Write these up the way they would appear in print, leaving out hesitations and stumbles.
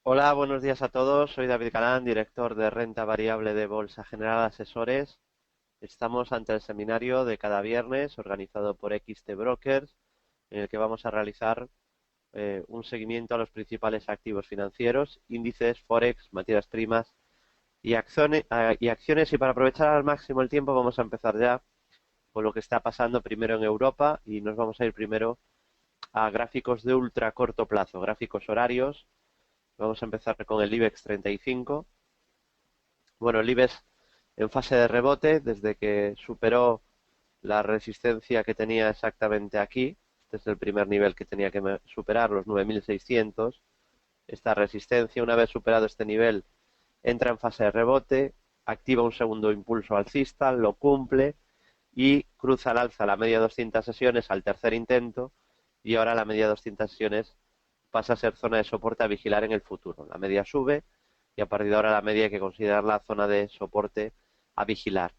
Hola, buenos días a todos. Soy David Galán, director de renta variable de Bolsa General Asesores. Estamos ante el seminario de cada viernes organizado por XT Brokers, en el que vamos a realizar un seguimiento a los principales activos financieros, índices, forex, materias primas y acciones. Y para aprovechar al máximo el tiempo, vamos a empezar ya con lo que está pasando primero en Europa y nos vamos a ir primero a gráficos de ultra corto plazo, gráficos horarios. Vamos a empezar con el IBEX 35. Bueno, el IBEX en fase de rebote desde que superó la resistencia que tenía exactamente aquí. Este es el primer nivel que tenía que superar, los 9.600. Esta resistencia, una vez superado este nivel, entra en fase de rebote, activa un segundo impulso alcista, lo cumple y cruza al alza la media 200 sesiones al tercer intento, y ahora la media 200 sesiones pasa a ser zona de soporte a vigilar en el futuro. La media sube y a partir de ahora la media hay que considerar la zona de soporte a vigilar.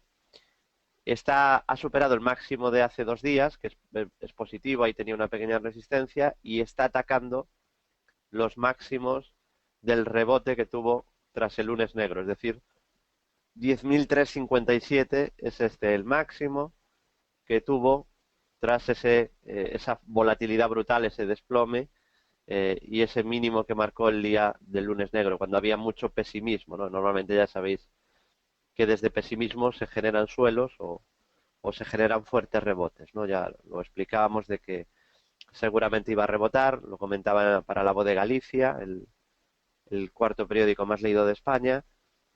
Ha superado el máximo de hace 2 días, que es positivo, ahí tenía una pequeña resistencia, y está atacando los máximos del rebote que tuvo tras el lunes negro, es decir, 10.357 es el máximo que tuvo tras esa volatilidad brutal, ese desplome, y ese mínimo que marcó el día del lunes negro, cuando había mucho pesimismo, ¿no? Normalmente ya sabéis que desde pesimismo se generan suelos o se generan fuertes rebotes, ¿no? Ya lo explicábamos de que seguramente iba a rebotar, lo comentaba para La Voz de Galicia, el cuarto periódico más leído de España.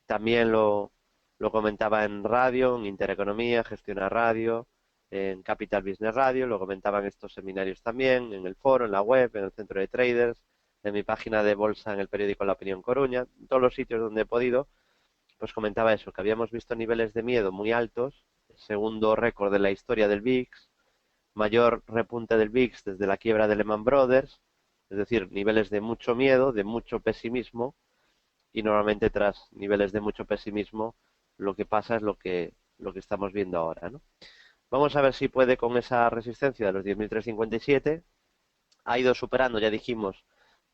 También lo comentaba en radio, en Intereconomía, Gestiona Radio, en Capital Business Radio, lo comentaba en estos seminarios también, en el foro, en la web, en el centro de traders, en mi página de bolsa, en el periódico La Opinión Coruña, en todos los sitios donde he podido, pues comentaba eso, que habíamos visto niveles de miedo muy altos, segundo récord de la historia del VIX, mayor repunte del VIX desde la quiebra de Lehman Brothers, es decir, niveles de mucho miedo, de mucho pesimismo, y normalmente tras niveles de mucho pesimismo lo que pasa es lo que estamos viendo ahora, ¿no? Vamos a ver si puede con esa resistencia de los 10.357. Ha ido superando, ya dijimos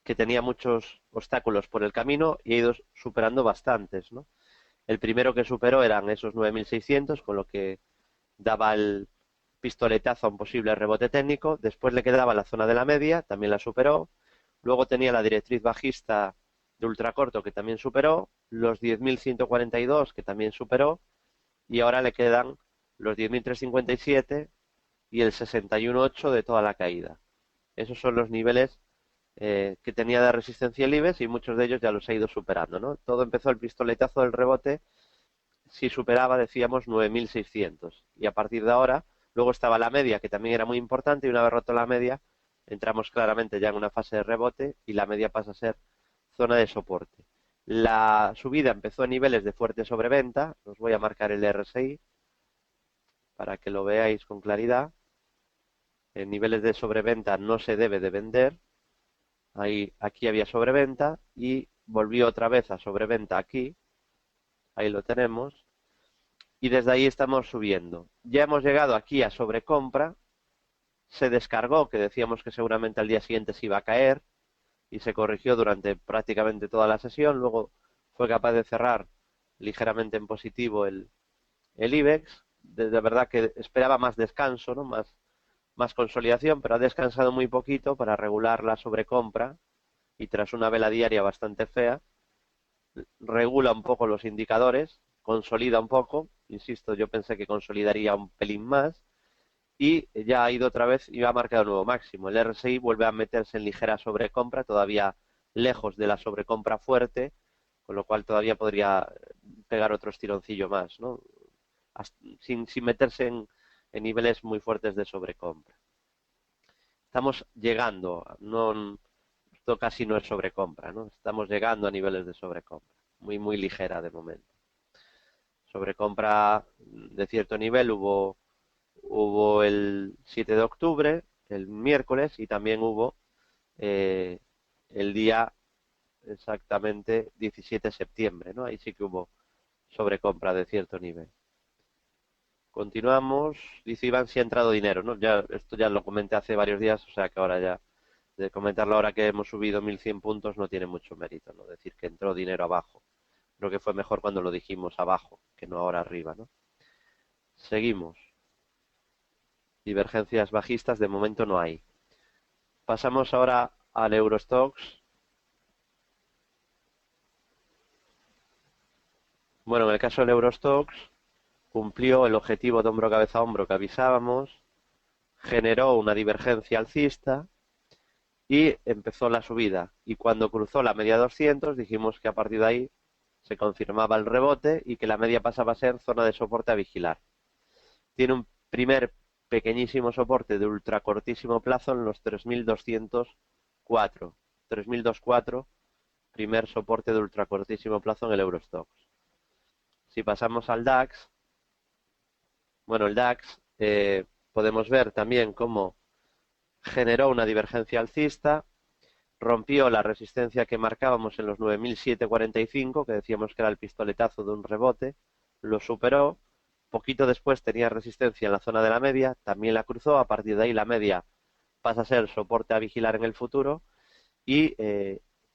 que tenía muchos obstáculos por el camino y ha ido superando bastantes, ¿no? El primero que superó eran esos 9.600, con lo que daba el pistoletazo a un posible rebote técnico. Después le quedaba la zona de la media, también la superó. Luego tenía la directriz bajista de ultracorto, que también superó, los 10.142, que también superó, y ahora le quedan los 10.357 y el 61.8 de toda la caída. Esos son los niveles que tenía de resistencia el IBEX, y muchos de ellos ya los ha ido superando, ¿no? Todo empezó el pistoletazo del rebote si superaba, decíamos, 9.600. Y a partir de ahora, luego estaba la media, que también era muy importante, y una vez roto la media, entramos claramente ya en una fase de rebote y la media pasa a ser zona de soporte. La subida empezó a niveles de fuerte sobreventa. Os voy a marcar el RSI para que lo veáis con claridad. En niveles de sobreventa no se debe de vender. Aquí había sobreventa y volvió otra vez a sobreventa aquí. Ahí lo tenemos. Y desde ahí estamos subiendo. Ya hemos llegado aquí a sobrecompra, se descargó, que decíamos que seguramente al día siguiente se iba a caer, y se corrigió durante prácticamente toda la sesión. Luego fue capaz de cerrar ligeramente en positivo el IBEX. De verdad que esperaba más descanso, ¿no? Más consolidación, pero ha descansado muy poquito para regular la sobrecompra, y tras una vela diaria bastante fea, regula un poco los indicadores, consolida un poco. Insisto, yo pensé que consolidaría un pelín más, y ya ha ido otra vez y ha marcado un nuevo máximo. El RSI vuelve a meterse en ligera sobrecompra, todavía lejos de la sobrecompra fuerte, con lo cual todavía podría pegar otro estironcillo más, ¿no? Sin meterse en niveles muy fuertes de sobrecompra. Estamos llegando, no, esto casi no es sobrecompra, ¿no? Estamos llegando a niveles de sobrecompra, muy, muy ligera de momento. Sobrecompra de cierto nivel hubo el 7 de octubre, el miércoles, y también hubo eh, el día exactamente 17 de septiembre, ¿no? Ahí sí que hubo sobrecompra de cierto nivel. Continuamos. Dice Iván si ha entrado dinero, ¿no? Ya, esto ya lo comenté hace varios días, o sea que ahora ya de comentarlo ahora que hemos subido 1100 puntos no tiene mucho mérito, ¿no? Decir que entró dinero abajo. Creo que fue mejor cuando lo dijimos abajo, que no ahora arriba, ¿no? Seguimos. Divergencias bajistas de momento no hay. Pasamos ahora al Eurostoxx. Bueno, en el caso del Eurostoxx cumplió el objetivo de hombro cabeza a hombro que avisábamos, generó una divergencia alcista y empezó la subida. Y cuando cruzó la media 200 dijimos que a partir de ahí se confirmaba el rebote y que la media pasaba a ser zona de soporte a vigilar. Tiene un primer pequeñísimo soporte de ultracortísimo plazo en los 3204. 3204, primer soporte de ultracortísimo plazo en el Eurostoxx. Si pasamos al DAX, bueno, el DAX podemos ver también cómo generó una divergencia alcista, rompió la resistencia que marcábamos en los 9.745, que decíamos que era el pistoletazo de un rebote, lo superó, poquito después tenía resistencia en la zona de la media, también la cruzó, a partir de ahí la media pasa a ser soporte a vigilar en el futuro y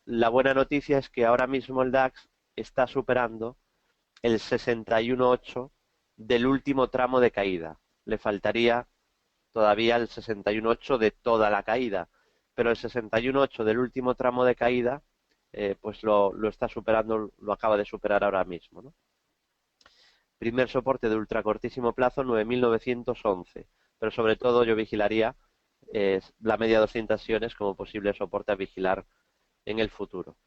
la buena noticia es que ahora mismo el DAX está superando el 61.8 del último tramo de caída. Le faltaría todavía el 61.8 de toda la caída, pero el 61.8 del último tramo de caída pues lo está superando, lo acaba de superar ahora mismo, ¿no? Primer soporte de ultracortísimo plazo 9.911, pero sobre todo yo vigilaría la media 200 sesiones como posible soporte a vigilar en el futuro.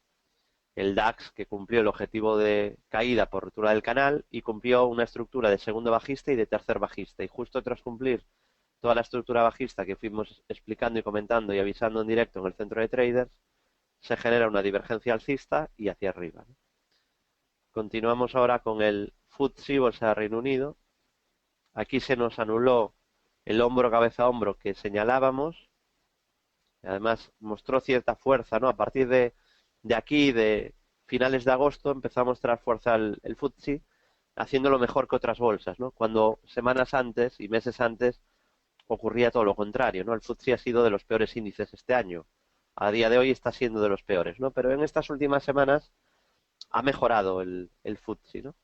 El DAX que cumplió el objetivo de caída por ruptura del canal y cumplió una estructura de segundo bajista y de tercer bajista, y justo tras cumplir toda la estructura bajista que fuimos explicando y comentando y avisando en directo en el centro de traders, se genera una divergencia alcista y hacia arriba, ¿no? Continuamos ahora con el FTSE, Bolsa de Reino Unido. Aquí se nos anuló el hombro cabeza a hombro que señalábamos. Además mostró cierta fuerza, ¿no? A partir de aquí, de finales de agosto, empezó a mostrar fuerza el FTSE, haciéndolo mejor que otras bolsas, ¿no? Cuando semanas antes y meses antes ocurría todo lo contrario, ¿no? El FTSE ha sido de los peores índices este año. A día de hoy está siendo de los peores, ¿no? Pero en estas últimas semanas ha mejorado el FTSE, ¿no?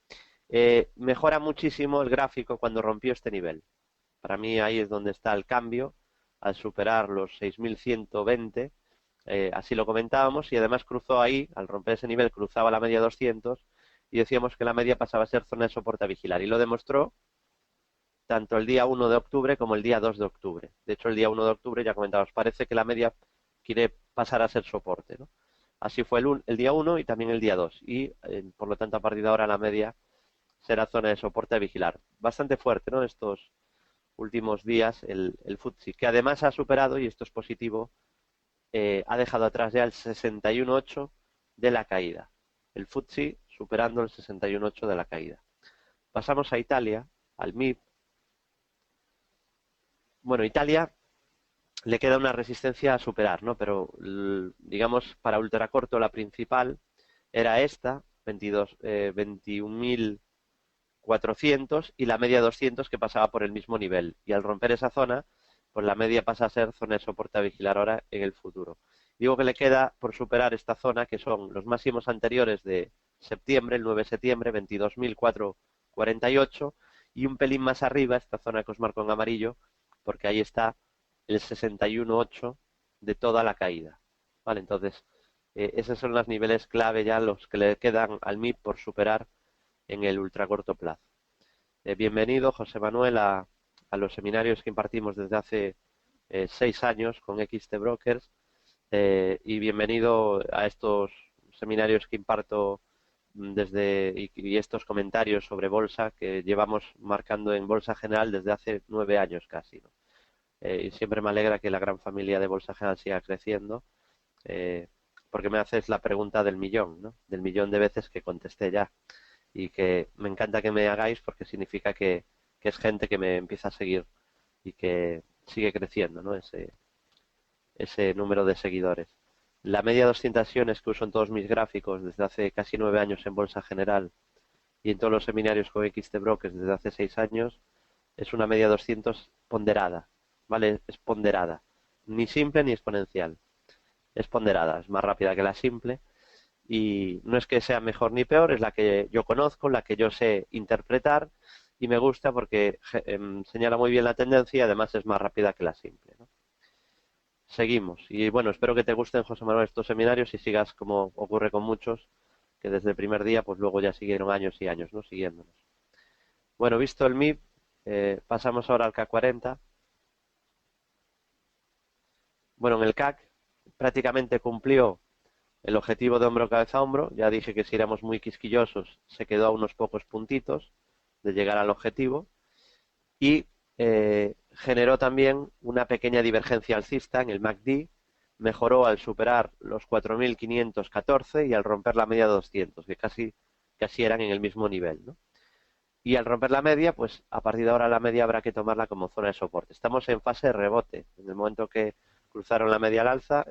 Mejora muchísimo el gráfico cuando rompió este nivel. Para mí ahí es donde está el cambio, al superar los 6.120, así lo comentábamos, y además cruzó ahí, al romper ese nivel, cruzaba la media 200, y decíamos que la media pasaba a ser zona de soporte a vigilar, y lo demostró tanto el día 1 de octubre como el día 2 de octubre. De hecho, el día 1 de octubre, ya comentábamos, parece que la media quiere pasar a ser soporte, ¿no? Así fue el día 1 y también el día 2, y por lo tanto a partir de ahora la media será zona de soporte a vigilar. Bastante fuerte, ¿no? Estos últimos días el FTSE, que además ha superado, y esto es positivo, ha dejado atrás ya el 61.8 de la caída. El FTSE superando el 61.8 de la caída. Pasamos a Italia, al MIB. Bueno, Italia le queda una resistencia a superar, ¿no? Pero digamos para ultracorto la principal era esta, 21.400 y la media 200 que pasaba por el mismo nivel. Y al romper esa zona, pues la media pasa a ser zona de soporte a vigilar ahora en el futuro. Digo que le queda por superar esta zona, que son los máximos anteriores de septiembre, el 9 de septiembre, 22.448, y un pelín más arriba, esta zona que os marco en amarillo, porque ahí está el 61.8 de toda la caída. Vale, entonces, esos son los niveles clave ya los que le quedan al MIB por superar en el ultracorto plazo. Bienvenido, José Manuel, a los seminarios que impartimos desde hace 6 años con XT Brokers, y bienvenido a estos seminarios que imparto y estos comentarios sobre bolsa que llevamos marcando en Bolsa General desde hace 9 años casi, ¿no? Y siempre me alegra que la gran familia de Bolsa General siga creciendo, eh, porque me haces la pregunta del millón, ¿no? Del millón de veces que contesté ya, y que me encanta que me hagáis porque significa que es gente que me empieza a seguir y que sigue creciendo, ¿no? Ese número de seguidores. La media 200 sesiones que uso en todos mis gráficos desde hace casi 9 años en Bolsa General y en todos los seminarios con XT Brokers desde hace 6 años es una media 200 ponderada, ¿vale? Es ponderada, ni simple ni exponencial. es ponderada, es más rápida que la simple y no es que sea mejor ni peor, es la que yo conozco, la que yo sé interpretar y me gusta porque señala muy bien la tendencia y además es más rápida que la simple, ¿no? Seguimos. Y bueno, espero que te gusten, José Manuel, estos seminarios y sigas como ocurre con muchos, que desde el primer día, pues luego ya siguieron años y años, ¿no? Siguiéndonos. Bueno, visto el MIP, pasamos ahora al K40. Bueno, en el CAC prácticamente cumplió el objetivo de hombro cabeza a hombro. Ya dije que si éramos muy quisquillosos, se quedó a unos pocos puntitos de llegar al objetivo. Y generó también una pequeña divergencia alcista en el MACD, mejoró al superar los 4.514 y al romper la media de 200, que casi eran en el mismo nivel, ¿no? Y al romper la media, pues a partir de ahora la media habrá que tomarla como zona de soporte. Estamos en fase de rebote. En el momento que cruzaron la media al alza,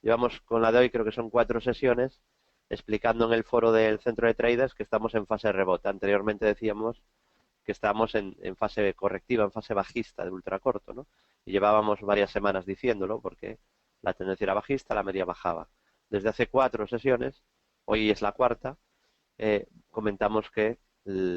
llevamos con la de hoy, creo que son 4 sesiones, explicando en el foro del centro de traders que estamos en fase de rebote. Anteriormente decíamos que estábamos en fase correctiva, en fase bajista de ultracorto, ¿no? Y llevábamos varias semanas diciéndolo porque la tendencia era bajista, la media bajaba. Desde hace 4 sesiones, hoy es la cuarta, comentamos que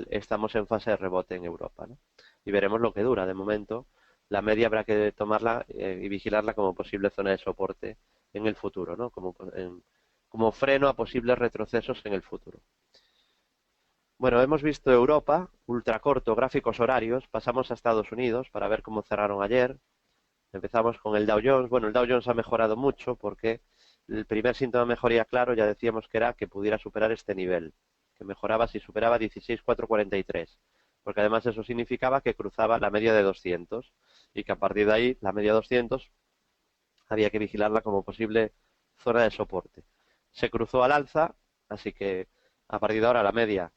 estamos en fase de rebote en Europa, ¿no? Y veremos lo que dura. De momento, la media habrá que tomarla y vigilarla como posible zona de soporte en el futuro, ¿no? Como freno a posibles retrocesos en el futuro. Bueno, hemos visto Europa, ultracorto, gráficos horarios, pasamos a Estados Unidos para ver cómo cerraron ayer. Empezamos con el Dow Jones. Bueno, el Dow Jones ha mejorado mucho porque el primer síntoma de mejoría claro ya decíamos que era que pudiera superar este nivel, que mejoraba si superaba 16.443, porque además eso significaba que cruzaba la media de 200 y que a partir de ahí la media 200 había que vigilarla como posible zona de soporte. Se cruzó al alza, así que a partir de ahora la media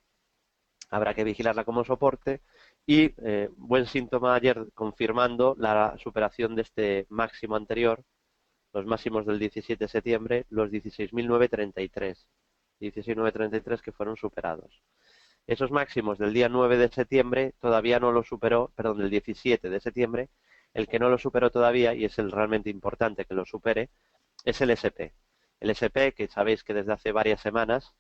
habrá que vigilarla como soporte y buen síntoma ayer confirmando la superación de este máximo anterior, los máximos del 17 de septiembre, los 16.933, 16.933 que fueron superados. Esos máximos del día 9 de septiembre todavía no lo superó, perdón, del 17 de septiembre, el que no lo superó todavía, y es el realmente importante que lo supere, es el SP. El SP, que sabéis que desde hace varias semanas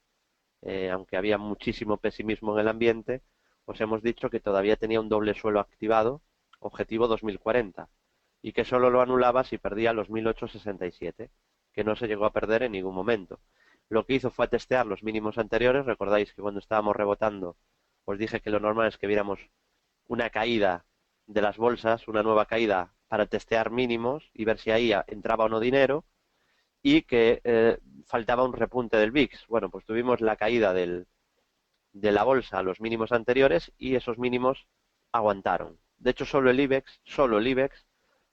aunque había muchísimo pesimismo en el ambiente, os hemos dicho que todavía tenía un doble suelo activado, objetivo 2040, y que solo lo anulaba si perdía los 1867, que no se llegó a perder en ningún momento. Lo que hizo fue testear los mínimos anteriores. Recordáis que cuando estábamos rebotando os dije que lo normal es que viéramos una caída de las bolsas, una nueva caída para testear mínimos y ver si ahí entraba o no dinero, y que faltaba un repunte del VIX. Bueno, pues tuvimos la caída de la bolsa a los mínimos anteriores y esos mínimos aguantaron. De hecho, solo el IBEX,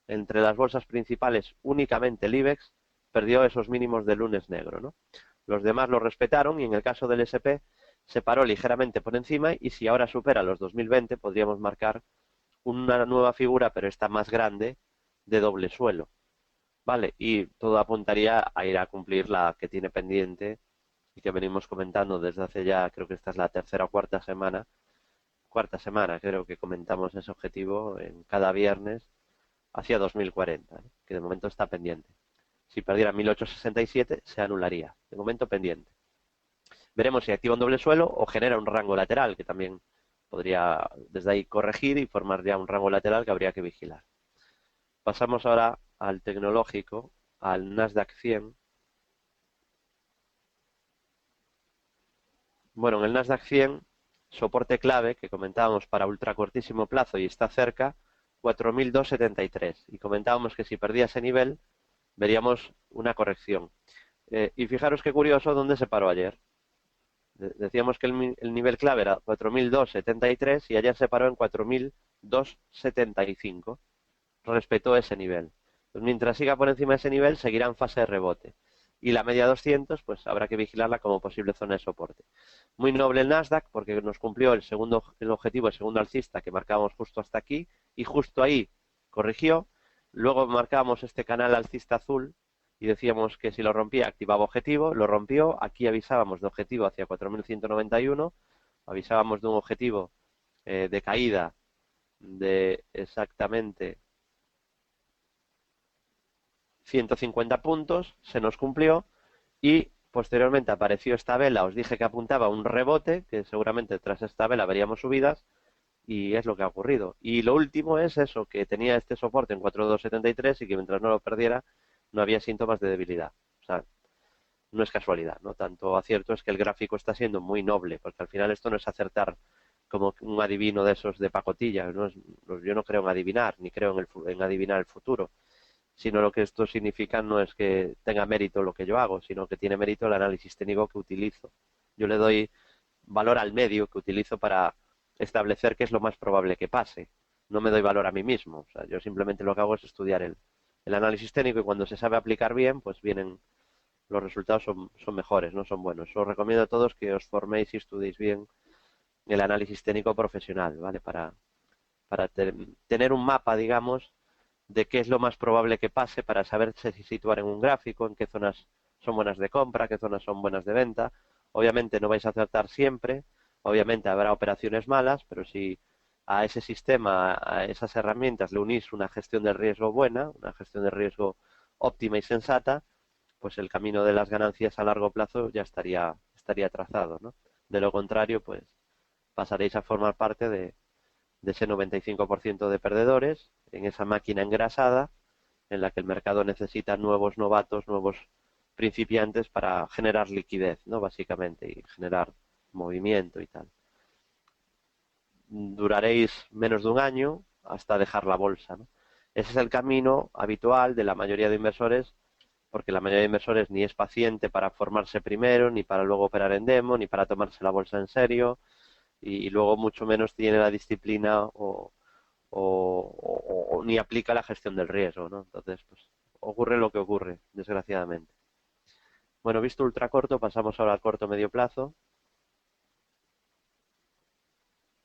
entre las bolsas principales, únicamente el IBEX, perdió esos mínimos de lunes negro, ¿no? Los demás lo respetaron y en el caso del SP se paró ligeramente por encima y si ahora supera los 2020 podríamos marcar una nueva figura, pero esta más grande, de doble suelo. Vale, y todo apuntaría a ir a cumplir la que tiene pendiente y que venimos comentando desde hace ya, creo que esta es la tercera o cuarta semana creo que comentamos ese objetivo en cada viernes hacia 2040, ¿eh? Que de momento está pendiente. Si perdiera 1867 se anularía, de momento pendiente. Veremos si activa un doble suelo o genera un rango lateral, que también podría desde ahí corregir y formar ya un rango lateral que habría que vigilar. Pasamos ahora al tecnológico, al Nasdaq 100. Bueno, en el Nasdaq 100, soporte clave que comentábamos para ultracortísimo plazo y está cerca, 4.273. Y comentábamos que si perdía ese nivel, veríamos una corrección. Y fijaros qué curioso dónde se paró ayer. Decíamos que el nivel clave era 4.273 y ayer se paró en 4.275. Respetó ese nivel. Pues mientras siga por encima de ese nivel, seguirá en fase de rebote. Y la media 200, pues habrá que vigilarla como posible zona de soporte. Muy noble el Nasdaq porque nos cumplió el objetivo, el segundo alcista que marcábamos justo hasta aquí y justo ahí corrigió. Luego marcábamos este canal alcista azul y decíamos que si lo rompía activaba objetivo, lo rompió. Aquí avisábamos de objetivo hacia 4.191, avisábamos de un objetivo de caída de exactamente 150 puntos, se nos cumplió y posteriormente apareció esta vela, os dije que apuntaba un rebote, que seguramente tras esta vela veríamos subidas y es lo que ha ocurrido. Y lo último es eso, que tenía este soporte en 4.273 y que mientras no lo perdiera no había síntomas de debilidad. O sea, no es casualidad, ¿no? Tanto acierto es que el gráfico está siendo muy noble, porque al final esto no es acertar como un adivino de esos de pacotilla, ¿no? Yo no creo en adivinar, ni creo en adivinar el futuro, sino lo que esto significa no es que tenga mérito lo que yo hago, sino que tiene mérito el análisis técnico que utilizo. Yo le doy valor al medio que utilizo para establecer qué es lo más probable que pase. No me doy valor a mí mismo. O sea, yo simplemente lo que hago es estudiar el análisis técnico y cuando se sabe aplicar bien, pues vienen los resultados son mejores, no son buenos. Os recomiendo a todos que os forméis y estudiéis bien el análisis técnico profesional, ¿vale? Para tener un mapa, digamos, de qué es lo más probable que pase para saberse si situar en un gráfico, en qué zonas son buenas de compra, qué zonas son buenas de venta. Obviamente no vais a acertar siempre, obviamente habrá operaciones malas, pero si a ese sistema, a esas herramientas le unís una gestión del riesgo buena, una gestión de riesgo óptima y sensata, pues el camino de las ganancias a largo plazo ya estaría trazado, ¿no? De lo contrario, pues pasaréis a formar parte de ese 95% de perdedores en esa máquina engrasada en la que el mercado necesita nuevos novatos, nuevos principiantes para generar liquidez, ¿no? Básicamente, y generar movimiento y tal. Duraréis menos de un año hasta dejar la bolsa, ¿no? Ese es el camino habitual de la mayoría de inversores, porque la mayoría de inversores ni es paciente para formarse primero, ni para luego operar en demo, ni para tomarse la bolsa en serio, y luego mucho menos tiene la disciplina o ni aplica la gestión del riesgo, ¿no? Entonces, pues ocurre lo que ocurre, desgraciadamente. Bueno, visto ultracorto, pasamos ahora al corto medio plazo.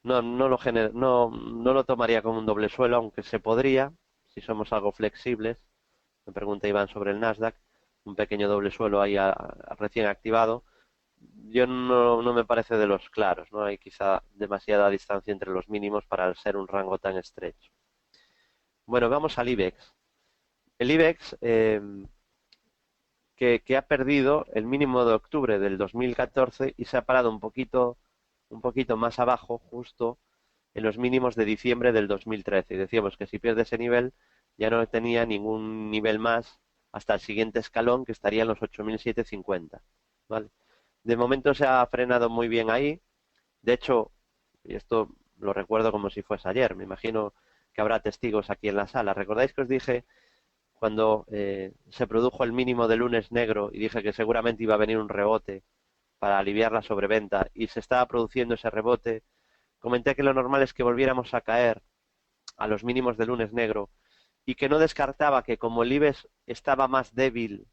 No lo tomaría como un doble suelo, aunque se podría, si somos algo flexibles. Me pregunta Iván sobre el Nasdaq, un pequeño doble suelo ahí recién activado. Yo no me parece de los claros, ¿no? Hay quizá demasiada distancia entre los mínimos para ser un rango tan estrecho. Bueno, vamos al IBEX. El IBEX, que ha perdido el mínimo de octubre del 2014 y se ha parado un poquito más abajo, justo en los mínimos de diciembre del 2013. Y decíamos que si pierde ese nivel, ya no tenía ningún nivel más hasta el siguiente escalón, que estaría en los 8.750. ¿Vale? De momento se ha frenado muy bien ahí. De hecho, y esto lo recuerdo como si fuese ayer, me imagino que habrá testigos aquí en la sala. ¿Recordáis que os dije cuando se produjo el mínimo de lunes negro y dije que seguramente iba a venir un rebote para aliviar la sobreventa y se estaba produciendo ese rebote? Comenté que lo normal es que volviéramos a caer a los mínimos de lunes negro y que no descartaba que como el IBEX estaba más débil,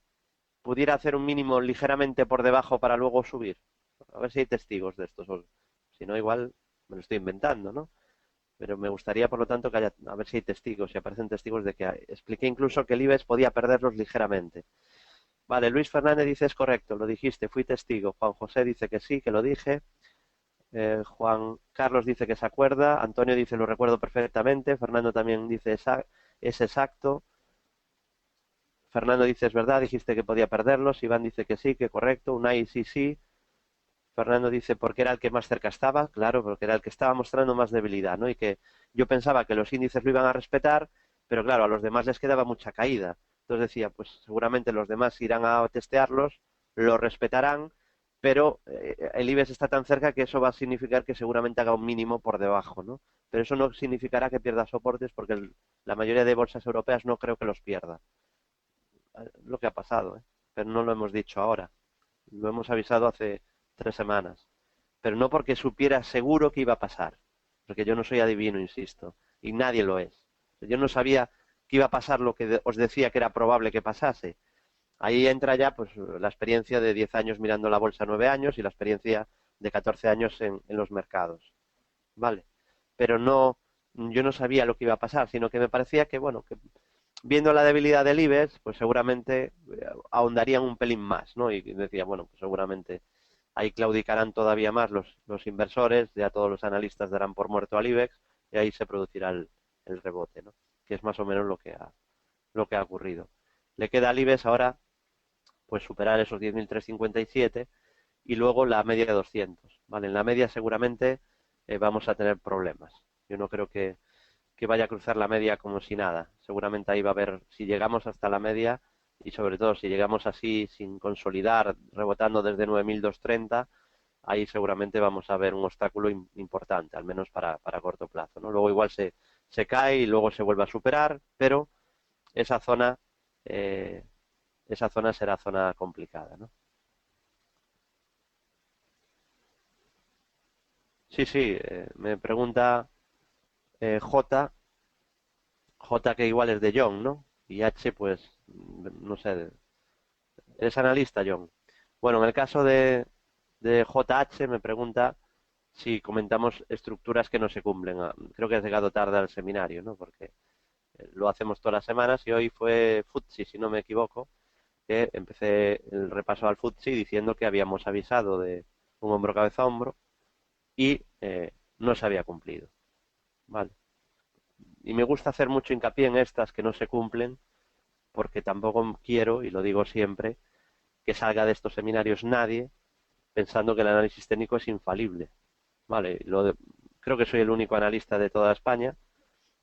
pudiera hacer un mínimo ligeramente por debajo para luego subir. A ver si hay testigos de estos. Si no, igual me lo estoy inventando, ¿no? Pero me gustaría, por lo tanto, que haya, a ver si hay testigos, si aparecen testigos de que expliqué incluso que el IBEX podía perderlos ligeramente. Vale, Luis Fernández dice es correcto, lo dijiste, fui testigo. Juan José dice que sí, que lo dije. Juan Carlos dice que se acuerda. Antonio dice lo recuerdo perfectamente. Fernando también dice es exacto. Fernando dice es verdad, dijiste que podía perderlos. Iván dice que sí, que correcto. Unai sí, sí. Fernando dice porque era el que más cerca estaba, claro, porque era el que estaba mostrando más debilidad, ¿no? Y que yo pensaba que los índices lo iban a respetar, pero claro, a los demás les quedaba mucha caída. Entonces decía, pues seguramente los demás irán a testearlos, lo respetarán, pero el IBEX está tan cerca que eso va a significar que seguramente haga un mínimo por debajo, ¿no? Pero eso no significará que pierda soportes porque la mayoría de bolsas europeas no creo que los pierda. Lo que ha pasado, ¿eh? Pero no lo hemos dicho ahora. Lo hemos avisado hace 3 semanas, pero no porque supiera seguro que iba a pasar, porque yo no soy adivino, insisto, y nadie lo es. Yo no sabía que iba a pasar lo que os decía que era probable que pasase. Ahí entra ya pues la experiencia de 10 años mirando la bolsa 9 años y la experiencia de 14 años en los mercados. Vale, pero no, yo no sabía lo que iba a pasar, sino que me parecía que, bueno, que viendo la debilidad del IBEX, pues seguramente ahondarían un pelín más, ¿no? Y decía, bueno, pues seguramente ahí claudicarán todavía más los inversores, ya todos los analistas darán por muerto al IBEX y ahí se producirá el rebote, ¿no? Que es más o menos lo que ha ocurrido. Le queda al IBEX ahora pues superar esos 10.357 y luego la media de 200. ¿Vale? En la media seguramente vamos a tener problemas. Yo no creo que vaya a cruzar la media como si nada. Seguramente ahí va a haber, si llegamos hasta la media y sobre todo si llegamos así sin consolidar, rebotando desde 9.230, ahí seguramente vamos a ver un obstáculo importante, al menos para corto plazo, ¿no? Luego igual se cae y luego se vuelve a superar, pero esa zona, eh, esa zona será zona complicada, ¿no? Sí, sí, me pregunta J que igual es de John, ¿no? Y H, pues, no sé, ¿eres analista, John? Bueno, en el caso de JH me pregunta si comentamos estructuras que no se cumplen. Creo que has llegado tarde al seminario, ¿no? Porque lo hacemos todas las semanas y hoy fue FTSE, si no me equivoco, que empecé el repaso al FTSE diciendo que habíamos avisado de un hombro cabeza a hombro y no se había cumplido, ¿vale? Y me gusta hacer mucho hincapié en estas que no se cumplen porque tampoco quiero, y lo digo siempre, que salga de estos seminarios nadie pensando que el análisis técnico es infalible. Vale, creo que soy el único analista de toda España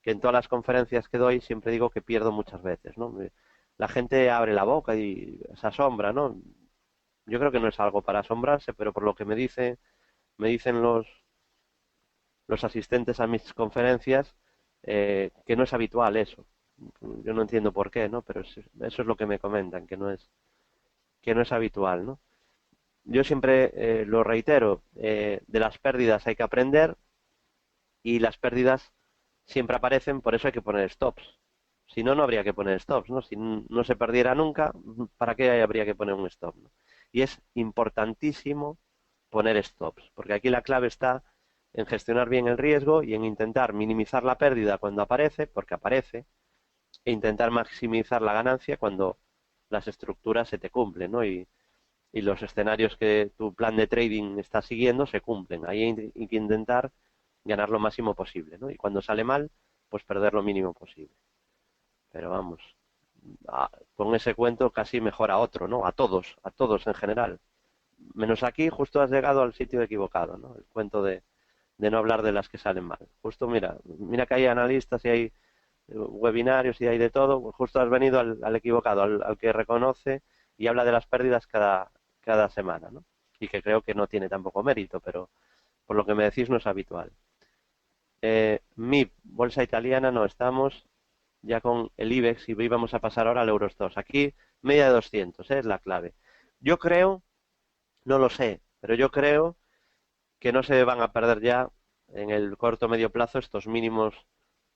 que en todas las conferencias que doy siempre digo que pierdo muchas veces, ¿no? La gente abre la boca y se asombra, ¿no? Yo creo que no es algo para asombrarse, pero por lo que me dicen los asistentes a mis conferencias, que no es habitual eso. Yo no entiendo por qué, ¿no? Pero eso es lo que me comentan, que no es habitual, ¿no? Yo siempre lo reitero, de las pérdidas hay que aprender y las pérdidas siempre aparecen, por eso hay que poner stops. Si no, no habría que poner stops, ¿no? Si no se perdiera nunca, ¿para qué habría que poner un stop? ¿No? Y es importantísimo poner stops, porque aquí la clave está en gestionar bien el riesgo y en intentar minimizar la pérdida cuando aparece, porque aparece, e intentar maximizar la ganancia cuando las estructuras se te cumplen, ¿no? Y los escenarios que tu plan de trading está siguiendo se cumplen. Ahí hay que intentar ganar lo máximo posible, ¿no? Y cuando sale mal, pues perder lo mínimo posible. Pero vamos, con ese cuento casi mejor a otro, ¿no? A todos en general. Menos aquí, justo has llegado al sitio equivocado, ¿no? El cuento de no hablar de las que salen mal. Justo mira que hay analistas y hay webinarios y hay de todo, pues justo has venido al equivocado, al que reconoce y habla de las pérdidas cada semana, ¿no? Y que creo que no tiene tampoco mérito, pero por lo que me decís no es habitual. MIP, bolsa italiana, no estamos ya con el IBEX y vamos a pasar ahora al Eurostoxx. Aquí media de 200, es la clave. Yo creo, no lo sé, pero yo creo que no se van a perder ya en el corto medio plazo estos mínimos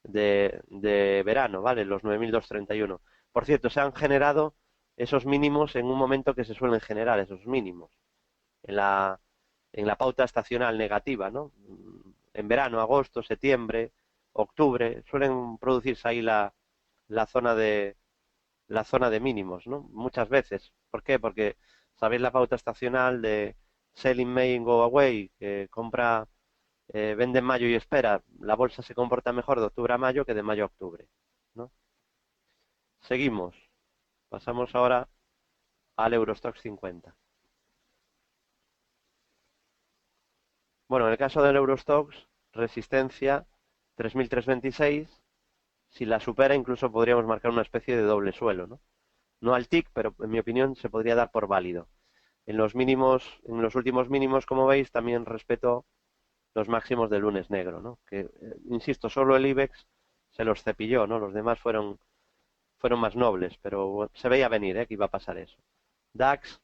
de verano, ¿vale? Los 9.231. Por cierto, se han generado esos mínimos en un momento que se suelen generar esos mínimos, en la pauta estacional negativa, ¿no? En verano, agosto, septiembre, octubre, suelen producirse ahí la zona de la zona de mínimos, ¿no? Muchas veces. ¿Por qué? Porque sabéis la pauta estacional de Selling May and Go Away, que compra, vende en mayo y espera. La bolsa se comporta mejor de octubre a mayo que de mayo a octubre, ¿no? Seguimos. Pasamos ahora al Eurostoxx 50. Bueno, en el caso del Eurostoxx, resistencia 3.326. Si la supera, incluso podríamos marcar una especie de doble suelo, ¿no? No al TIC, pero en mi opinión se podría dar por válido. En los mínimos, en los últimos mínimos, como veis, también respeto los máximos del lunes negro, ¿no? Que, insisto, solo el IBEX se los cepilló, ¿no? Los demás fueron más nobles, pero bueno, se veía venir, que iba a pasar eso. DAX,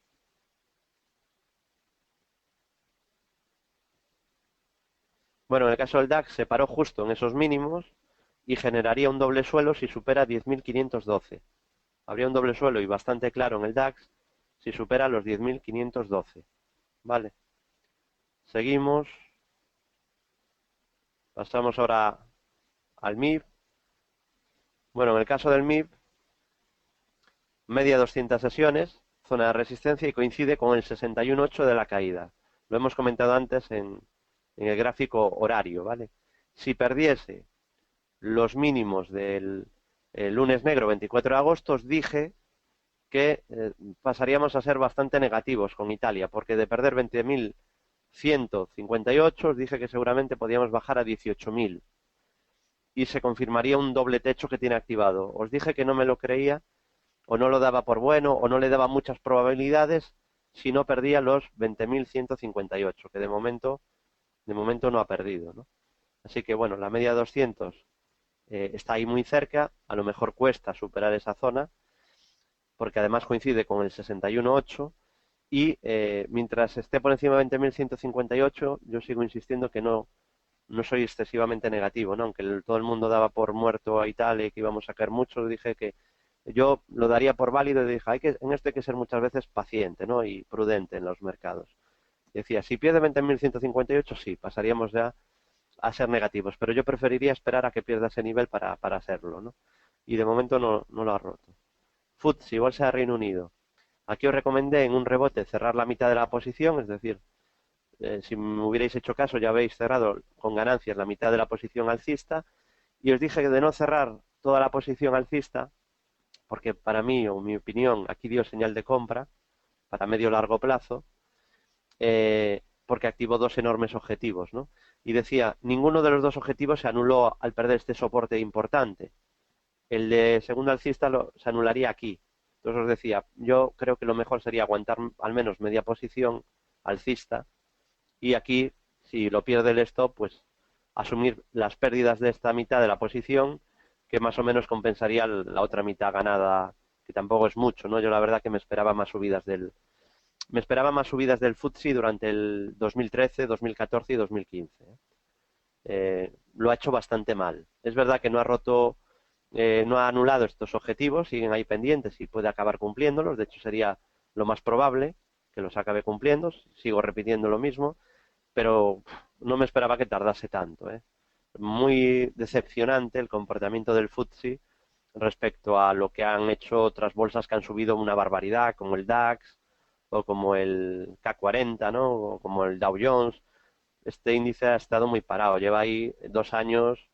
bueno, en el caso del DAX se paró justo en esos mínimos y generaría un doble suelo si supera 10.512. Habría un doble suelo y bastante claro en el DAX si supera los 10.512. Vale. Seguimos. Pasamos ahora al MIB. Bueno, en el caso del MIB, media 200 sesiones, zona de resistencia y coincide con el 61.8 de la caída. Lo hemos comentado antes en el gráfico horario, ¿vale? Si perdiese los mínimos del lunes negro 24 de agosto, os dije que pasaríamos a ser bastante negativos con Italia, porque de perder 20.158 os dije que seguramente podíamos bajar a 18.000 y se confirmaría un doble techo que tiene activado. Os dije que no me lo creía o no lo daba por bueno o no le daba muchas probabilidades si no perdía los 20.158, que de momento no ha perdido, ¿no? Así que bueno, la media de 200 está ahí muy cerca, a lo mejor cuesta superar esa zona, porque además coincide con el 61.8 y mientras esté por encima de 20.158 yo sigo insistiendo que no soy excesivamente negativo, ¿no? Aunque todo el mundo daba por muerto a Italia y que íbamos a caer mucho, dije que yo lo daría por válido y dije, en esto hay que ser muchas veces paciente, ¿no? Y prudente en los mercados. Decía, si pierde 20.158, sí, pasaríamos ya a ser negativos, pero yo preferiría esperar a que pierda ese nivel para hacerlo, ¿no? Y de momento no lo ha roto. FTSE, Bolsa de Reino Unido. Aquí os recomendé en un rebote cerrar la mitad de la posición, es decir, si me hubierais hecho caso ya habéis cerrado con ganancias la mitad de la posición alcista y os dije que de no cerrar toda la posición alcista, porque para mí o mi opinión aquí dio señal de compra para medio largo plazo, porque activó dos enormes objetivos, ¿no? Y decía, ninguno de los dos objetivos se anuló al perder este soporte importante. El de segundo alcista se anularía aquí. Entonces os decía, yo creo que lo mejor sería aguantar al menos media posición alcista y aquí, si lo pierde el stop, pues asumir las pérdidas de esta mitad de la posición, que más o menos compensaría la otra mitad ganada, que tampoco es mucho, ¿no? Yo la verdad que me esperaba más subidas del FTSE durante el 2013, 2014 y 2015. Lo ha hecho bastante mal. Es verdad que no ha anulado estos objetivos, siguen ahí pendientes y puede acabar cumpliéndolos. De hecho, sería lo más probable que los acabe cumpliendo. Sigo repitiendo lo mismo, pero no me esperaba que tardase tanto. Muy decepcionante el comportamiento del FTSE respecto a lo que han hecho otras bolsas que han subido una barbaridad, como el DAX o como el K40, ¿no? O como el Dow Jones. Este índice ha estado muy parado, lleva ahí 2 años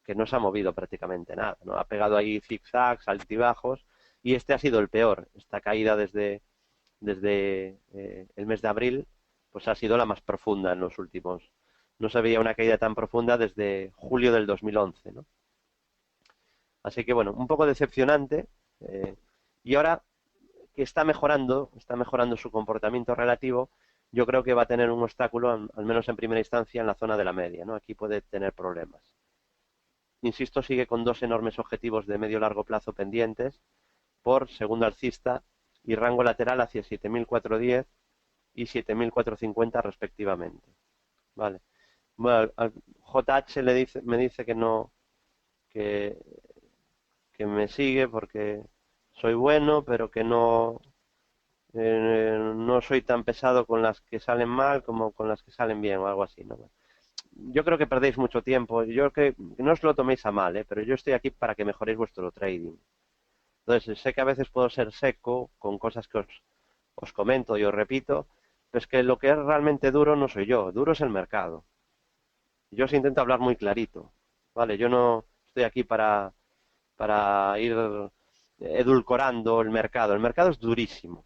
que no se ha movido prácticamente nada, ¿no? Ha pegado ahí zigzags, altibajos, y este ha sido el peor. Esta caída desde el mes de abril, pues ha sido la más profunda en los últimos. No se veía una caída tan profunda desde julio del 2011, ¿no? Así que bueno, un poco decepcionante. Y ahora que está mejorando su comportamiento relativo, yo creo que va a tener un obstáculo, al menos en primera instancia, en la zona de la media, ¿no? Aquí puede tener problemas. Insisto, sigue con dos enormes objetivos de medio-largo plazo pendientes por segundo alcista y rango lateral hacia 7.410 y 7.450 respectivamente. Vale. Bueno, al JH me dice que no, que, que me sigue porque soy bueno, pero que no soy tan pesado con las que salen mal como con las que salen bien o algo así, ¿no? Yo creo que perdéis mucho tiempo. Yo creo que no os lo toméis a mal, pero yo estoy aquí para que mejoréis vuestro trading. Entonces, sé que a veces puedo ser seco con cosas que os comento y os repito, pero es que lo que es realmente duro no soy yo, duro es el mercado. Yo os intento hablar muy clarito, ¿vale? Yo no estoy aquí para ir edulcorando el mercado. El mercado es durísimo,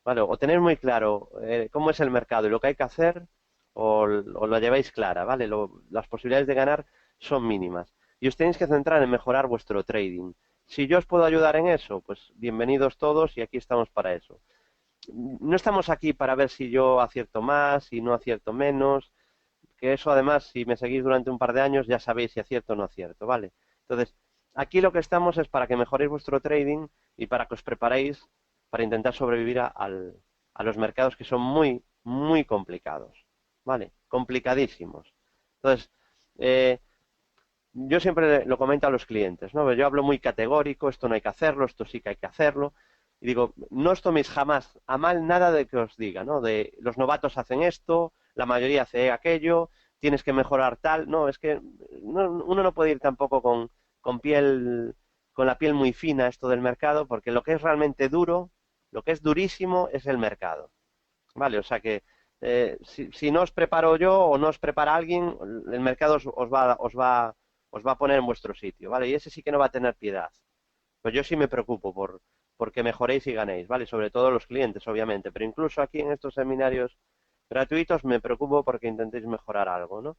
¿vale? O tenéis muy claro cómo es el mercado y lo que hay que hacer, o lo lleváis clara, ¿vale? Las posibilidades de ganar son mínimas. Y os tenéis que centrar en mejorar vuestro trading. Si yo os puedo ayudar en eso, pues bienvenidos todos y aquí estamos para eso. No estamos aquí para ver si yo acierto más, y no acierto menos, que eso además, si me seguís durante un par de años, ya sabéis si acierto o no acierto, ¿vale? Entonces, aquí lo que estamos es para que mejoréis vuestro trading y para que os preparéis para intentar sobrevivir a los mercados que son muy, muy complicados, ¿vale? Complicadísimos. Entonces, yo siempre lo comento a los clientes, ¿no? Yo hablo muy categórico, esto no hay que hacerlo, esto sí que hay que hacerlo. Y digo, no os toméis jamás a mal nada de que os diga, ¿no? De los novatos hacen esto, la mayoría hace aquello, tienes que mejorar tal. No, es que uno no puede ir tampoco con con la piel muy fina a esto del mercado, porque lo que es realmente duro, lo que es durísimo es el mercado. ¿Vale? O sea que si no os preparo yo o no os prepara alguien, el mercado os va a poner en vuestro sitio, ¿vale? Y ese sí que no va a tener piedad. Pues yo sí me preocupo porque mejoréis y ganéis, ¿vale? Sobre todo los clientes, obviamente, pero incluso aquí en estos seminarios gratuitos me preocupo porque intentéis mejorar algo, ¿no?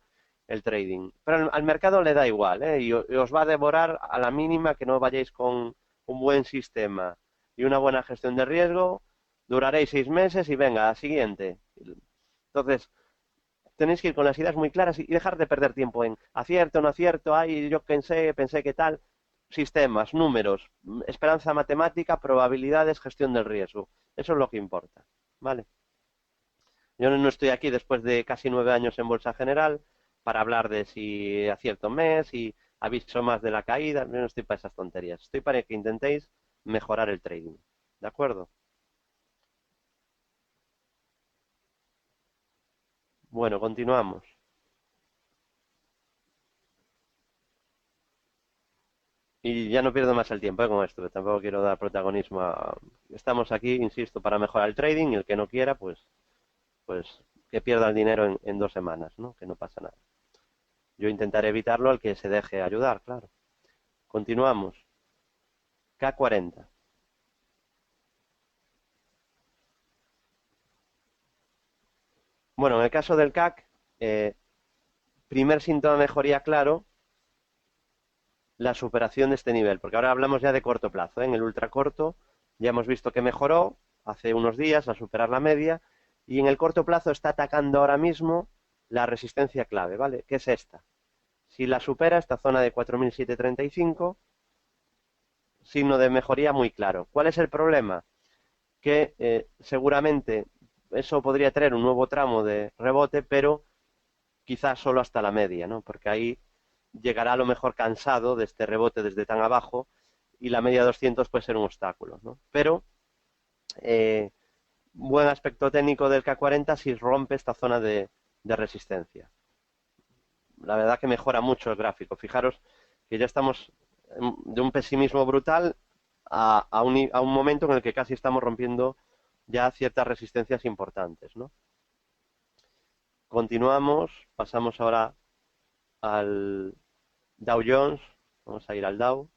El trading. Pero al mercado le da igual, ¿eh? Y os va a devorar a la mínima que no vayáis con un buen sistema y una buena gestión de riesgo, duraréis 6 meses y venga, a siguiente. Entonces, tenéis que ir con las ideas muy claras y dejar de perder tiempo en acierto, no acierto, ay, yo pensé que tal. Sistemas, números, esperanza matemática, probabilidades, gestión del riesgo. Eso es lo que importa, ¿vale? Yo no estoy aquí después de casi 9 años en Bolsa General para hablar de si acierto mes, si aviso más de la caída. Yo no estoy para esas tonterías. Estoy para que intentéis mejorar el trading. ¿De acuerdo? Bueno, continuamos. Y ya no pierdo más el tiempo con esto, que tampoco quiero dar protagonismo a... Estamos aquí, insisto, para mejorar el trading y el que no quiera, pues que pierda el dinero en 2 semanas, ¿no? Que no pasa nada. Yo intentaré evitarlo al que se deje ayudar, claro. Continuamos. K40. Bueno, en el caso del CAC, primer síntoma de mejoría claro, la superación de este nivel, porque ahora hablamos ya de corto plazo, ¿eh? En el ultracorto ya hemos visto que mejoró hace unos días a superar la media y en el corto plazo está atacando ahora mismo la resistencia clave, ¿vale? Que es esta. Si la supera, esta zona de 4.735, signo de mejoría muy claro. ¿Cuál es el problema? Que seguramente eso podría tener un nuevo tramo de rebote, pero quizás solo hasta la media, ¿no? Porque ahí llegará a lo mejor cansado de este rebote desde tan abajo y la media 200 puede ser un obstáculo, ¿no? Pero eh, buen aspecto técnico del K40 si rompe esta zona de resistencia. La verdad que mejora mucho el gráfico. Fijaros que ya estamos de un pesimismo brutal a un momento en el que casi estamos rompiendo ya ciertas resistencias importantes, ¿no? Continuamos, pasamos ahora al Dow Jones, vamos a ir al Dow.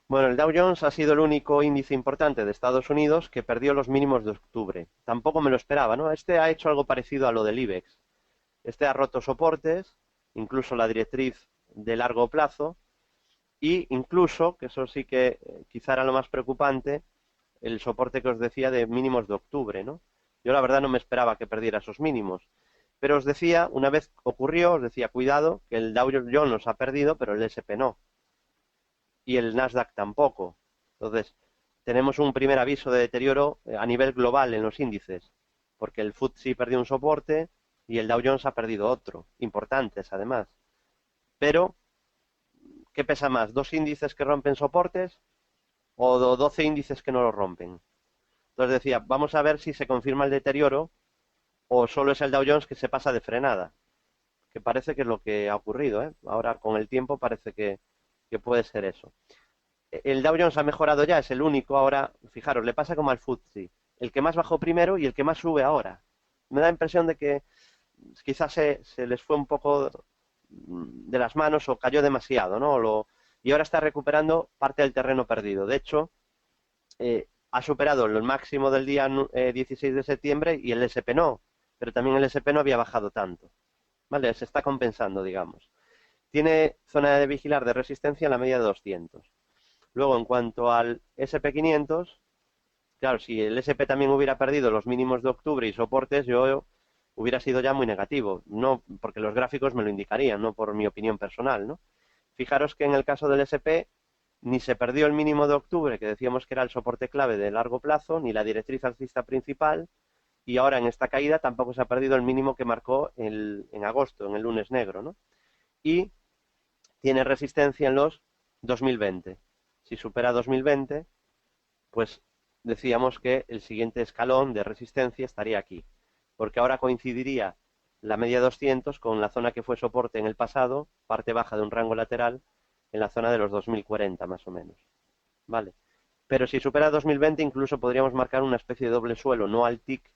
Bueno, el Dow Jones ha sido el único índice importante de Estados Unidos que perdió los mínimos de octubre. Tampoco me lo esperaba, ¿no? Este ha hecho algo parecido a lo del IBEX. Este ha roto soportes, incluso la directriz de largo plazo, y incluso, que eso sí que quizá era lo más preocupante, el soporte que os decía de mínimos de octubre, ¿no? Yo la verdad no me esperaba que perdiera esos mínimos. Pero os decía, una vez ocurrió, os decía, cuidado, que el Dow Jones los ha perdido, pero el SP no. Y el Nasdaq tampoco. Entonces, tenemos un primer aviso de deterioro a nivel global en los índices, porque el FTSE perdió un soporte y el Dow Jones ha perdido otro, importantes además. Pero, ¿qué pesa más? ¿Dos índices que rompen soportes o 12 índices que no los rompen? Entonces decía, vamos a ver si se confirma el deterioro o solo es el Dow Jones que se pasa de frenada, que parece que es lo que ha ocurrido, ¿eh? Ahora con el tiempo parece que puede ser eso. El Dow Jones ha mejorado ya, es el único ahora, fijaros, le pasa como al FTSE, el que más bajó primero y el que más sube ahora. Me da la impresión de que quizás se les fue un poco de las manos o cayó demasiado, ¿no? Y ahora está recuperando parte del terreno perdido. De hecho, ha superado el máximo del día 16 de septiembre y el SP no, pero también el SP no había bajado tanto. ¿Vale? Se está compensando, digamos. Tiene zona de vigilar de resistencia en la media de 200. Luego, en cuanto al SP500, claro, si el SP también hubiera perdido los mínimos de octubre y soportes, yo hubiera sido ya muy negativo. No porque los gráficos me lo indicarían, no por mi opinión personal, ¿no? Fijaros que en el caso del SP ni se perdió el mínimo de octubre, que decíamos que era el soporte clave de largo plazo, ni la directriz alcista principal, y ahora en esta caída tampoco se ha perdido el mínimo que marcó en agosto, en el lunes negro, ¿no? Y tiene resistencia en los 2020. Si supera 2020, pues decíamos que el siguiente escalón de resistencia estaría aquí, porque ahora coincidiría la media 200 con la zona que fue soporte en el pasado, parte baja de un rango lateral, en la zona de los 2040 más o menos. ¿Vale? Pero si supera 2020 incluso podríamos marcar una especie de doble suelo, no al tick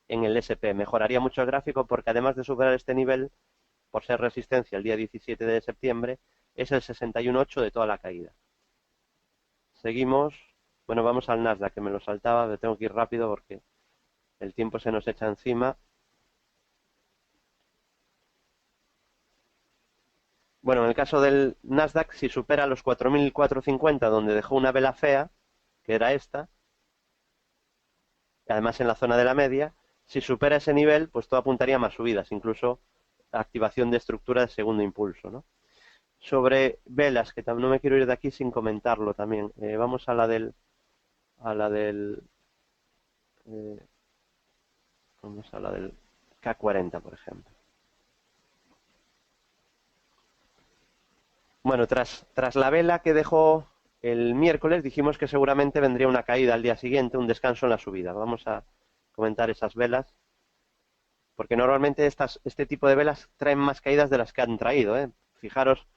en el SP. Mejoraría mucho el gráfico porque además de superar este nivel, por ser resistencia el día 17 de septiembre, es el 61.8 de toda la caída. Seguimos. Bueno, vamos al Nasdaq, que me lo saltaba, pero tengo que ir rápido porque el tiempo se nos echa encima. Bueno, en el caso del Nasdaq, si supera los 4.450, donde dejó una vela fea, que era esta, además en la zona de la media, si supera ese nivel, pues todo apuntaría a más subidas, incluso activación de estructura de segundo impulso, ¿no? Sobre velas, que no me quiero ir de aquí sin comentarlo también. Vamos a la del, eh, vamos a la del K40, por ejemplo. Bueno, tras la vela que dejó el miércoles, dijimos que seguramente vendría una caída al día siguiente, un descanso en la subida. Vamos a comentar esas velas, porque normalmente este tipo de velas traen más caídas de las que han traído, ¿eh? Fijaros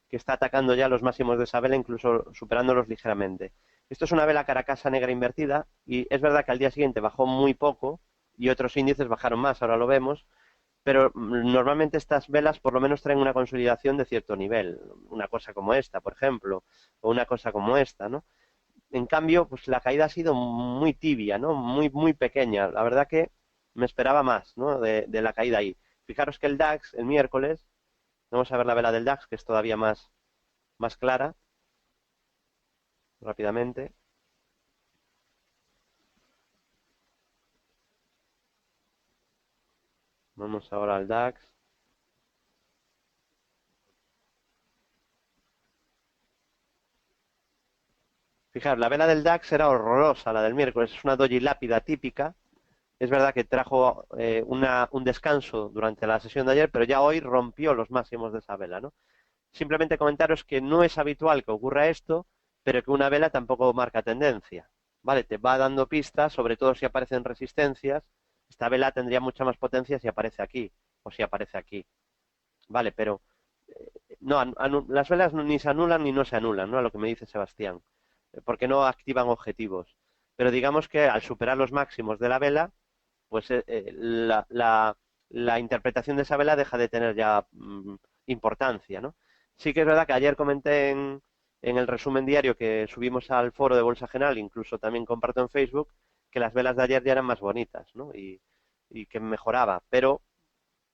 que está atacando ya los máximos de esa vela, incluso superándolos ligeramente. Esto es una vela caracasa negra invertida, y es verdad que al día siguiente bajó muy poco, y otros índices bajaron más, ahora lo vemos, pero normalmente estas velas por lo menos traen una consolidación de cierto nivel, una cosa como esta, por ejemplo, o una cosa como esta, ¿no? En cambio, pues la caída ha sido muy tibia, ¿no? Muy, muy pequeña. La verdad que me esperaba más, ¿no? De la caída ahí. Fijaros que el DAX, el miércoles, vamos a ver la vela del DAX, que es todavía más clara, rápidamente. Vamos ahora al DAX. Fijaros, la vela del DAX era horrorosa, la del miércoles, es una doji lápida típica. Es verdad que trajo un descanso durante la sesión de ayer, pero ya hoy rompió los máximos de esa vela, ¿no? Simplemente comentaros que no es habitual que ocurra esto, pero que una vela tampoco marca tendencia, ¿vale? Te va dando pistas, sobre todo si aparecen resistencias. Esta vela tendría mucha más potencia si aparece aquí, o si aparece aquí, ¿vale? Pero no, las velas ni se anulan ni no se anulan, ¿no? A lo que me dice Sebastián, porque no activan objetivos. Pero digamos que al superar los máximos de la vela, pues la interpretación de esa vela deja de tener ya importancia, ¿no? Sí que es verdad que ayer comenté en el resumen diario que subimos al foro de Bolsa General, incluso también comparto en Facebook, que las velas de ayer ya eran más bonitas, ¿no? Y que mejoraba, pero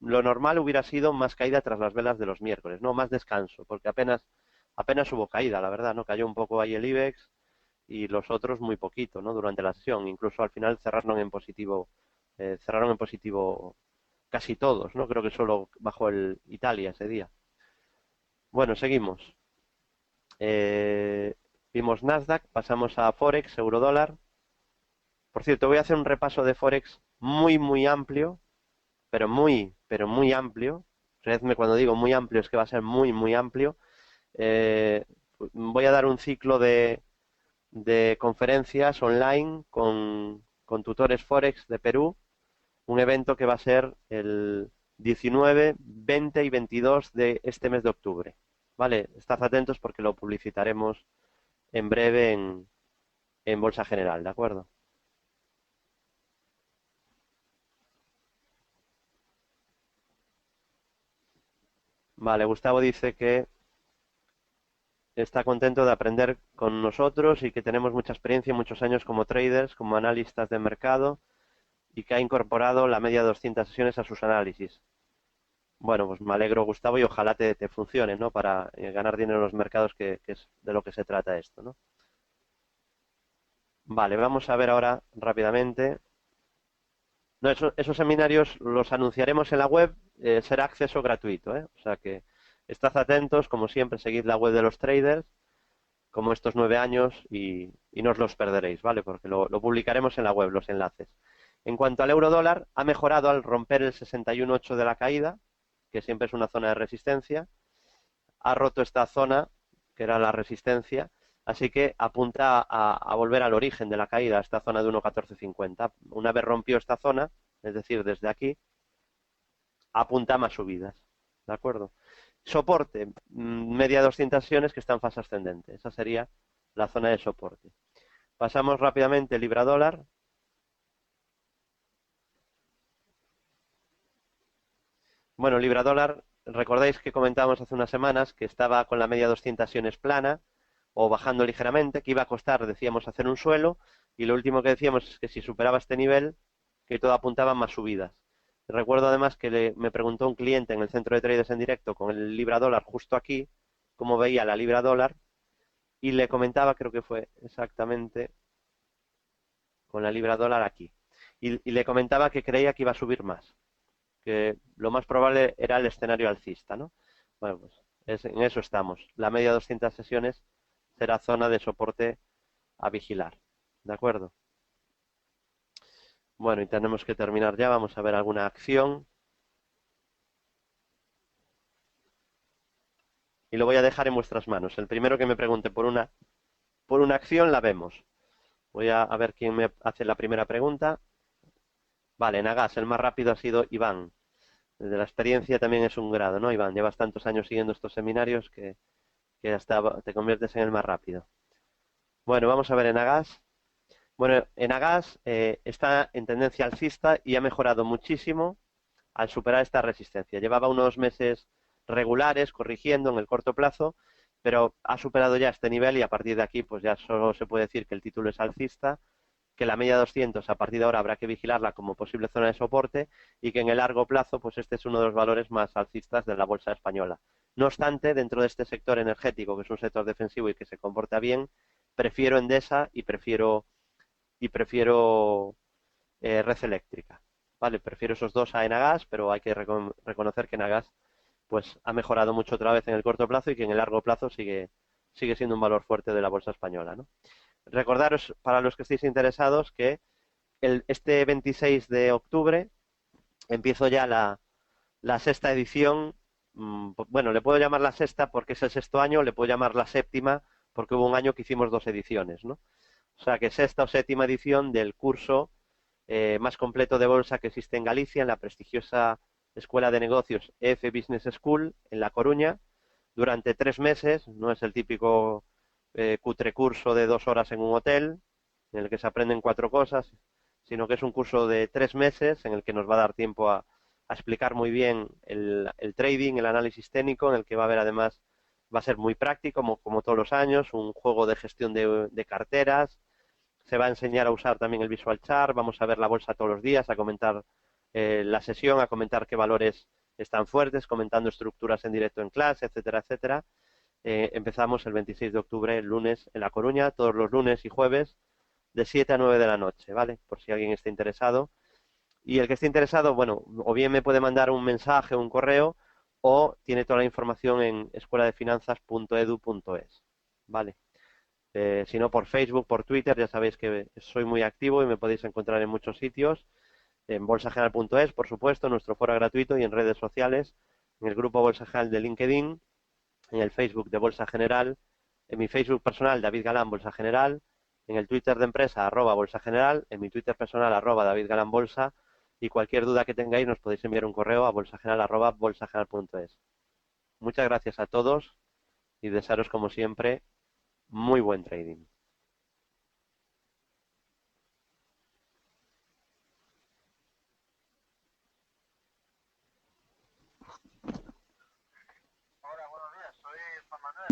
lo normal hubiera sido más caída tras las velas de los miércoles, ¿no? Más descanso, porque apenas hubo caída, la verdad, ¿no? Cayó un poco ahí el IBEX y los otros muy poquito, ¿no? Durante la sesión, incluso al final cerraron en positivo casi todos, ¿no? Creo que solo bajó el Italia ese día. Bueno, seguimos. Eh, Vimos Nasdaq, pasamos a Forex, eurodólar. Por cierto, voy a hacer un repaso de Forex muy, muy amplio, pero muy amplio. Creedme cuando digo muy amplio, es que va a ser muy, muy amplio. Eh, Voy a dar un ciclo de conferencias online con tutores Forex de Perú, un evento que va a ser el 19, 20 y 22 de este mes de octubre. Vale, estad atentos porque lo publicitaremos en breve en Bolsa General, ¿de acuerdo? Vale, Gustavo dice que está contento de aprender con nosotros y que tenemos mucha experiencia, muchos años como traders, como analistas de mercado, y que ha incorporado la media de 200 sesiones a sus análisis. Bueno, pues me alegro, Gustavo, y ojalá te funcione, ¿no? Para ganar dinero en los mercados, que es de lo que se trata esto, ¿no? Vale, vamos a ver ahora rápidamente. No, esos seminarios los anunciaremos en la web, será acceso gratuito, ¿eh? O sea que estad atentos, como siempre, seguid la web de los traders, como estos 9 años, y no os los perderéis, ¿vale? Porque lo publicaremos en la web, los enlaces. En cuanto al euro dólar, ha mejorado al romper el 61.8 de la caída, que siempre es una zona de resistencia. Ha roto esta zona, que era la resistencia, así que apunta a volver al origen de la caída, a esta zona de 1.1450. Una vez rompió esta zona, es decir, desde aquí, apunta a más subidas, ¿de acuerdo? Soporte, media de 200 sesiones que está en fase ascendente. Esa sería la zona de soporte. Pasamos rápidamente libra dólar. Bueno, libra dólar recordáis que comentábamos hace unas semanas que estaba con la media 200 iones plana o bajando ligeramente, que iba a costar, decíamos, hacer un suelo, y lo último que decíamos es que si superaba este nivel, que todo apuntaba a más subidas. Recuerdo además que me preguntó un cliente en el centro de traders en directo con el libra dólar justo aquí, cómo veía la libra dólar, y le comentaba, creo que fue exactamente con la libra dólar aquí, y le comentaba que creía que iba a subir más, que lo más probable era el escenario alcista, ¿no? Bueno, pues en eso estamos. La media de 200 sesiones será zona de soporte a vigilar, ¿de acuerdo? Bueno, y tenemos que terminar ya, vamos a ver alguna acción, y lo voy a dejar en vuestras manos. El primero que me pregunte por una acción la vemos. Voy a ver quién me hace la primera pregunta. Vale, Nagas, el más rápido ha sido Iván. Desde la experiencia también es un grado, ¿no, Iván? Llevas tantos años siguiendo estos seminarios que hasta te conviertes en el más rápido. Bueno, vamos a ver en Agas. Bueno, en Agas está en tendencia alcista y ha mejorado muchísimo al superar esta resistencia. Llevaba unos meses regulares corrigiendo en el corto plazo, pero ha superado ya este nivel y a partir de aquí pues ya solo se puede decir que el título es alcista, que la media 200 a partir de ahora habrá que vigilarla como posible zona de soporte y que en el largo plazo pues este es uno de los valores más alcistas de la bolsa española. No obstante, dentro de este sector energético, que es un sector defensivo y que se comporta bien, prefiero Endesa y prefiero Red Eléctrica. Vale, prefiero esos dos a Enagas, pero hay que reconocer que Enagas pues ha mejorado mucho otra vez en el corto plazo y que en el largo plazo sigue siendo un valor fuerte de la bolsa española, ¿no? Recordaros, para los que estéis interesados, que este 26 de octubre empiezo ya la sexta edición. Bueno, le puedo llamar la sexta porque es el sexto año, le puedo llamar la séptima porque hubo un año que hicimos dos ediciones, ¿no? O sea que sexta o séptima edición del curso más completo de bolsa que existe en Galicia, en la prestigiosa Escuela de Negocios EF Business School, en La Coruña, durante 3 meses. No es el típico cutre curso de 2 horas en un hotel, en el que se aprenden 4 cosas, sino que es un curso de 3 meses en el que nos va a dar tiempo a explicar muy bien el trading, el análisis técnico, en el que va a haber además, va a ser muy práctico, como todos los años, un juego de gestión de carteras. Se va a enseñar a usar también el Visual Chart, vamos a ver la bolsa todos los días, a comentar la sesión, a comentar qué valores están fuertes, comentando estructuras en directo en clase, etcétera, etcétera. Empezamos el 26 de octubre, el lunes, en La Coruña, todos los lunes y jueves, de 7 a 9 de la noche, ¿vale? Por si alguien está interesado. Y el que esté interesado, bueno, o bien me puede mandar un mensaje, un correo, o tiene toda la información en escueladefinanzas.edu.es, ¿vale? Si no, por Facebook, por Twitter, ya sabéis que soy muy activo y me podéis encontrar en muchos sitios, en bolsageneral.es, por supuesto, en nuestro foro gratuito y en redes sociales, en el grupo Bolsa General de LinkedIn, en el Facebook de Bolsa General, en mi Facebook personal, David Galán Bolsa General, en el Twitter de empresa, @Bolsa General, en mi Twitter personal, @David Galán Bolsa, y cualquier duda que tengáis nos podéis enviar un correo a bolsageneral@bolsageneral.es. Muchas gracias a todos y desearos, como siempre, muy buen trading. Hola, buenos días, soy Juan Manuel.